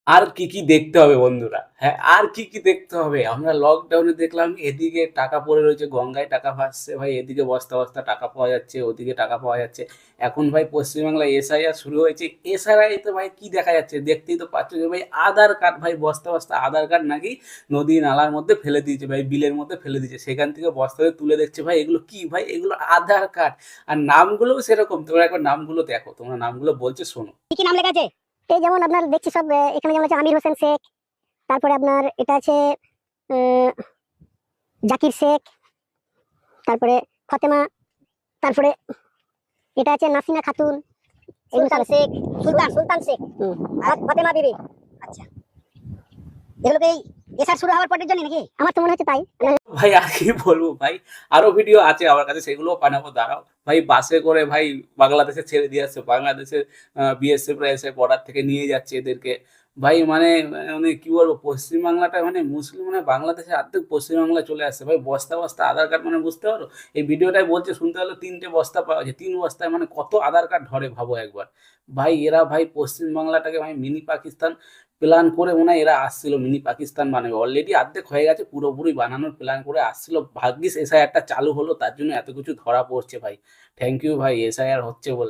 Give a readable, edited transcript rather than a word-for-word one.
আর কি কি দেখতে হবে বন্ধুরা? হ্যাঁ, আর কি কি দেখতে হবে? আমরা লকডাউনে দেখলাম এদিকে টাকা পড়ে রয়েছে, গঙ্গায় টাকা ভাসছে ভাই, এদিকে বস্তা বস্তা টাকা পাওয়া যাচ্ছে, ওদিকে টাকা পাওয়া যাচ্ছে। এখন ভাই পশ্চিমবাংলায় এসআইআর শুরু হয়েছে। এসআইআর তে ভাই কি দেখা যাচ্ছে? দেখতেই তো পাচ্ছ যে ভাই আধার কার্ড, ভাই বস্তা বস্তা আধার কার্ড নাকি নদী নালার মধ্যে ফেলে দিয়েছে ভাই, বিলের মধ্যে ফেলে দিয়েছে। সেখান থেকে বস্তাতে তুলে দেখছে ভাই এগুলো কি ভাই? এগুলো আধার কার্ড। আর নামগুলোও সেরকম। তোমরা একবার নামগুলো দেখো। তোমরা নামগুলো বলছে শোনো। কি কি নাম লেখা আছে? এই যেমন আপনার দেখছি সব এখানে যেমন আছে আমির হোসেন শেখ, তারপরে আপনার এটা আছে আহ, জাকির শেখ, তারপরে ফতেমা, তারপরে এটা আছে নাসিনা খাতুন, সুলতান শেখ, সুলতান শেখ আর ফতেমা বিবি। আচ্ছা, এগুলোকে এই এসআর শুরু হওয়ার পরের জন্য নাকি? আমার তো মনে হচ্ছে তাই। ভাই আর কি বলবো ভাই, আরো ভিডিও আছে আমার কাছে, সেগুলোও বানাবো, দাঁড়াও ভাই। বাসে করে ভাই বাংলাদেশে ছেড়ে দিয়ে আসছে, বাংলাদেশের বিএসএফ রা এসে বর্ডার থেকে নিয়ে যাচ্ছে এদেরকে। ভাই মানে মানে কি বলবো, পশ্চিমবাংলাটা মানে মুসলিম মানে বাংলাদেশে অর্ধেক পশ্চিমবাংলা চলে আসছে ভাই, বস্তা বস্তা আধার কার্ড, মানে বুঝতে পারো। এই ভিডিওটাই বলছে, শুনতে হলো 3টে বস্তা পাওয়া যায়, 3 বস্তায় মানে কত আধার কার্ড ধরে ভাবো একবার। ভাই এরা ভাই পশ্চিমবাংলাটাকে ভাই মিনি পাকিস্তান প্ল্যান করে মনে হয় এরা আসছিল, মিনি পাকিস্তান বানাবে। অলরেডি অর্ধেক হয়ে গেছে, পুরোপুরি বানানোর প্ল্যান করে আসছিল। ভাগ্যিস এসআইআরটা চালু হলো, তার জন্য এত কিছু ধরা পড়ছে ভাই। থ্যাংক ইউ ভাই, এসআইআর হচ্ছে বলে।